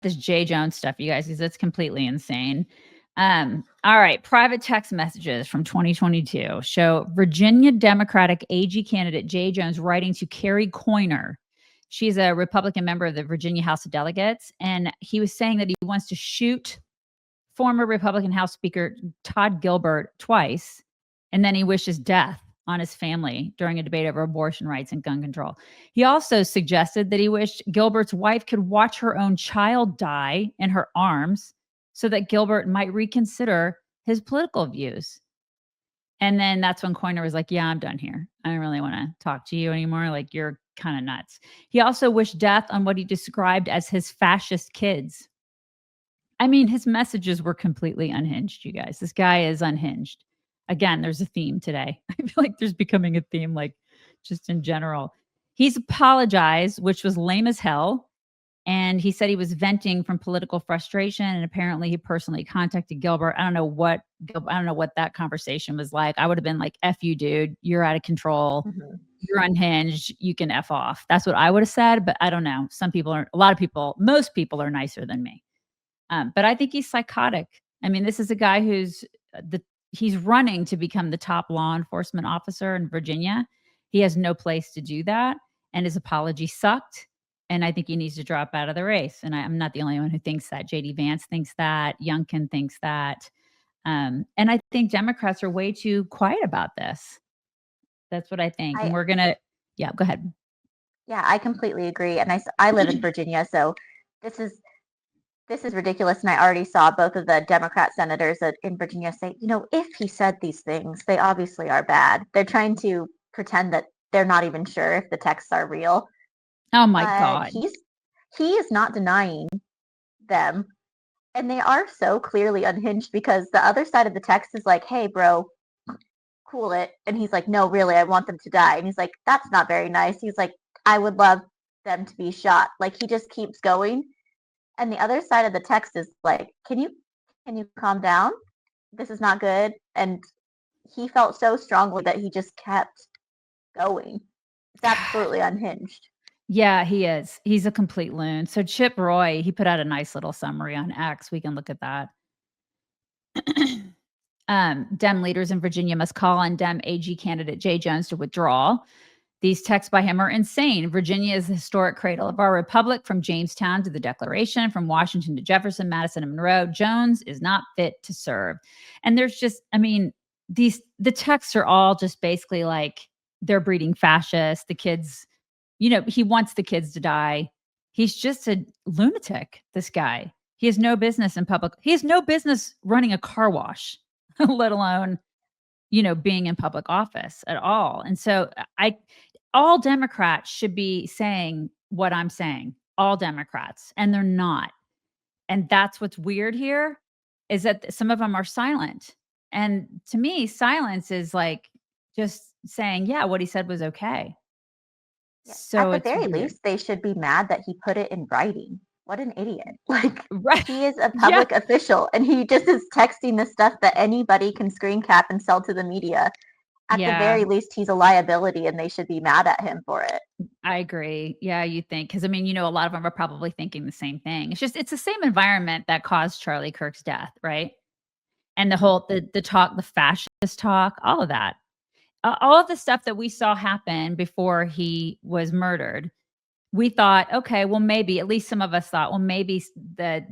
this Jay Jones stuff, you guys, because it's completely insane. All right. Private text messages from 2022 show Virginia Democratic AG candidate Jay Jones writing to Carrie Coyner. She's a Republican member of the Virginia House of Delegates. And he was saying that he wants to shoot former Republican House Speaker Todd Gilbert twice. And then he wishes death on his family during a debate over abortion rights and gun control. He also suggested that he wished Gilbert's wife could watch her own child die in her arms so that Gilbert might reconsider his political views. And then that's when Coyner was like, yeah, I'm done here. I don't really want to talk to you anymore. Like, you're kind of nuts. He also wished death on what he described as his fascist kids. I mean, his messages were completely unhinged, you guys. This guy is unhinged. Again, there's a theme today. I feel like there's becoming a theme, like just in general. He's apologized, which was lame as hell. And he said he was venting from political frustration. And apparently he personally contacted Gilbert. I don't know what that conversation was like. I would have been like, F you, dude. You're out of control. Mhm. You're unhinged. You can F off. That's what I would have said. But I don't know. Most people are nicer than me. But I think he's psychotic. I mean, this is a guy he's running to become the top law enforcement officer in Virginia. He has no place to do that. And his apology sucked. And I think he needs to drop out of the race. And I'm not the only one who thinks that. JD Vance thinks that. Youngkin thinks that. And I think Democrats are way too quiet about this. That's what I think. And yeah, go ahead. Yeah, I completely agree. And I live in Virginia, so this is ridiculous. And I already saw both of the Democrat senators in Virginia say, if he said these things, they obviously are bad. They're trying to pretend that they're not even sure if the texts are real. Oh my But God. he is not denying them. And they are so clearly unhinged because the other side of the text is like, hey, bro, cool it. And he's like, no, really, I want them to die. And he's like, that's not very nice. He's like, I would love them to be shot. Like, he just keeps going. And the other side of the text is like, can you calm down? This is not good. And he felt so strongly that he just kept going. It's absolutely unhinged. Yeah, he is. He's a complete loon. So Chip Roy, he put out a nice little summary on X. We can look at that. Dem leaders in Virginia must call on Dem AG candidate Jay Jones to withdraw. These texts by him are insane. Virginia is the historic cradle of our republic, from Jamestown to the Declaration, from Washington to Jefferson, Madison, and Monroe. Jones is not fit to serve. And there's just, I mean, the texts are all just basically like they're breeding fascists. The kids, he wants the kids to die. He's just a lunatic, this guy. He has no business in public. He has no business running a car wash, let alone, being in public office at all. And so all Democrats should be saying what I'm saying, all Democrats, and they're not. And that's what's weird here, is that some of them are silent. And to me, silence is like just saying, yeah, what he said was okay. Yeah. So At the it's very weird. least, they should be mad that he put it in writing. What an idiot. Like, Right. he is a Yeah. public official and he just is texting the stuff that anybody can screen cap and sell to the media. At the Yeah, very least, he's a liability and they should be mad at him for it. I agree. Yeah, you think, because I mean, a lot of them are probably thinking the same thing. It's the same environment that caused Charlie Kirk's death, right? And the whole the talk, the fascist talk, all of that. All of the stuff that we saw happen before he was murdered, we thought, okay, well, maybe, at least some of us thought, well, maybe the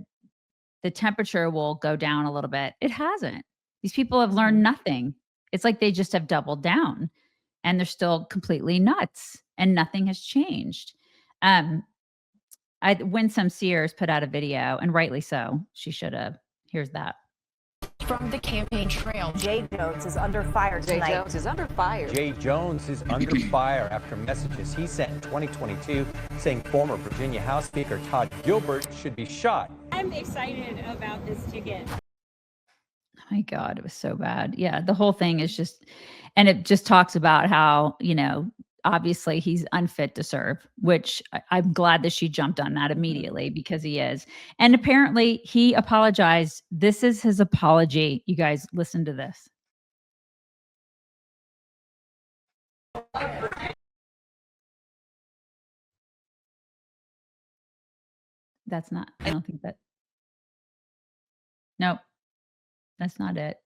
temperature will go down a little bit. It hasn't. These people have learned nothing. It's like they just have doubled down and they're still completely nuts and nothing has changed. Winsome Sears put out a video, and rightly so. She should have. Here's that. From the campaign trail, Jay Jones is under fire tonight. Jay Jones is under fire. Jay Jones is under fire after messages he sent in 2022 saying former Virginia House Speaker Todd Gilbert should be shot. I'm excited about this ticket. Oh my God, it was so bad. Yeah, the whole thing is just, and it just talks about how, obviously he's unfit to serve, which I'm glad that she jumped on that immediately, because he is. And apparently he apologized. This is his apology. You guys, listen to this. That's not, I don't think that. Nope. That's not it.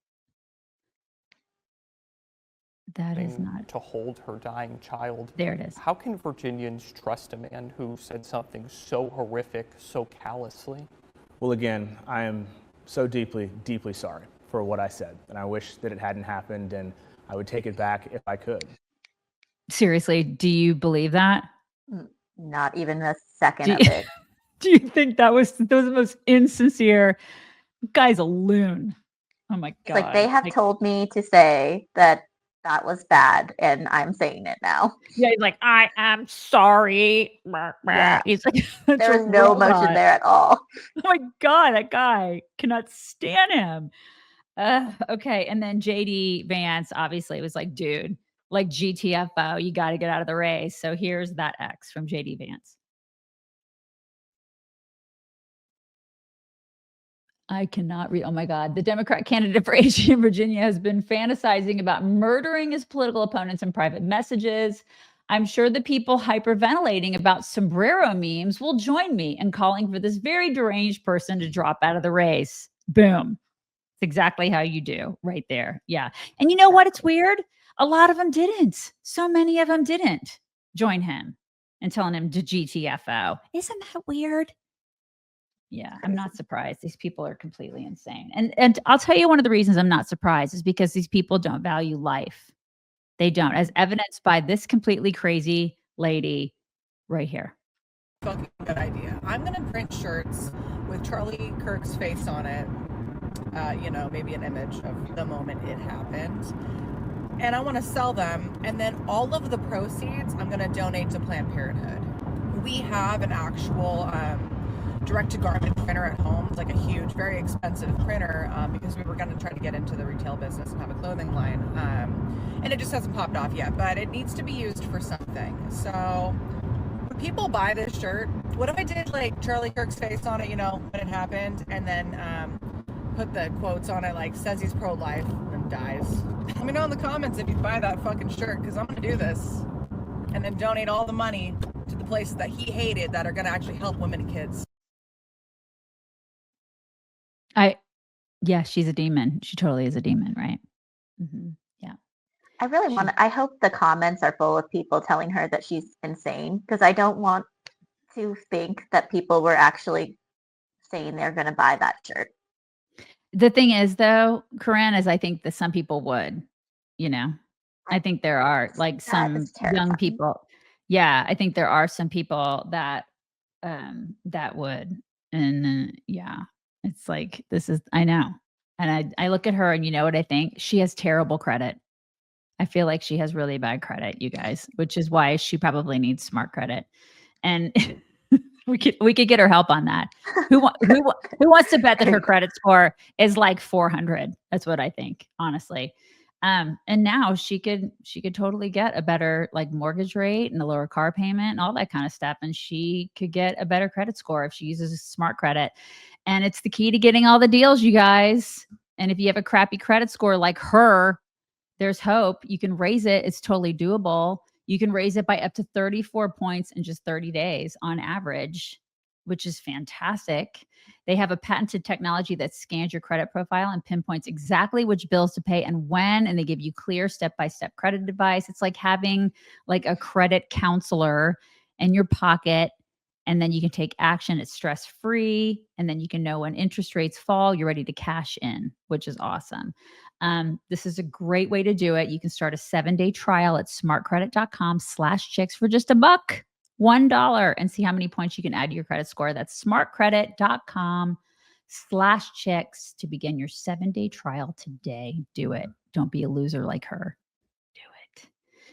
That is not. To hold her dying child. There it is. How can Virginians trust a man who said something so horrific, so callously? Well, again, I am so deeply, deeply sorry for what I said, and I wish that it hadn't happened, and I would take it back if I could. Seriously, do you believe that? Not even a second of it. Do you think that was the most insincere? Guy's a loon. Oh my God. Like, they have told me to say that was bad, and I'm saying it now. Yeah, he's like, I am sorry. Yeah. He's like, There was no emotion there at all. Oh my God, that guy, cannot stand him. Okay, and then JD Vance obviously was like, dude, like GTFO, you got to get out of the race. So here's that X from JD Vance. I cannot read. Oh my God. The Democrat candidate for AG in Virginia has been fantasizing about murdering his political opponents in private messages. I'm sure the people hyperventilating about sombrero memes will join me in calling for this very deranged person to drop out of the race. Boom. It's exactly how you do right there. Yeah. And you know what? It's weird. A lot of them didn't. So many of them didn't join him and telling him to GTFO. Isn't that weird? Yeah, I'm not surprised. These people are completely insane. And I'll tell you, one of the reasons I'm not surprised is because these people don't value life. They don't, as evidenced by this completely crazy lady right here. Fucking good idea. I'm gonna print shirts with Charlie Kirk's face on it. Maybe an image of the moment it happened. And I want to sell them, and then all of the proceeds I'm gonna donate to Planned Parenthood. We have an actual direct-to-garment printer at home. It's like a huge, very expensive printer because we were going to try to get into the retail business and have a clothing line. And it just hasn't popped off yet, but it needs to be used for something. So would people buy this shirt? What if I did like Charlie Kirk's face on it, when it happened, and then put the quotes on it like says he's pro-life and dies? Let me know in the comments if you'd buy that fucking shirt, because I'm going to do this. And then donate all the money to the places that he hated that are going to actually help women and kids. Yeah, she's a demon. She totally is a demon, right? Mm-hmm. Yeah. I really I hope the comments are full of people telling her that she's insane, because I don't want to think that people were actually saying they're going to buy that shirt. The thing is, though, Corinne, is I think that some people would, I think there are like some young people. Yeah, I think there are some people that would. And yeah. It's like, I know. And I look at her and you know what I think? She has terrible credit. I feel like she has really bad credit, you guys, which is why she probably needs smart credit. And we could get her help on that. Who wants to bet that her credit score is like 400? That's what I think, honestly. And now she could totally get a better like mortgage rate and a lower car payment and all that kind of stuff. And she could get a better credit score if she uses smart credit. And it's the key to getting all the deals, you guys. And if you have a crappy credit score like her, there's hope. You can raise it. It's totally doable. You can raise it by up to 34 points in just 30 days on average, which is fantastic. They have a patented technology that scans your credit profile and pinpoints exactly which bills to pay and when, and they give you clear step-by-step credit advice. It's like having like a credit counselor in your pocket, and then you can take action. It's stress-free, and then you can know when interest rates fall, you're ready to cash in, which is awesome. This is a great way to do it. You can start a 7-day trial at smartcredit.com/chicks for just $1, and see how many points you can add to your credit score. That's smartcredit.com/chicks to begin your 7-day trial today. Do it. Don't be a loser like her.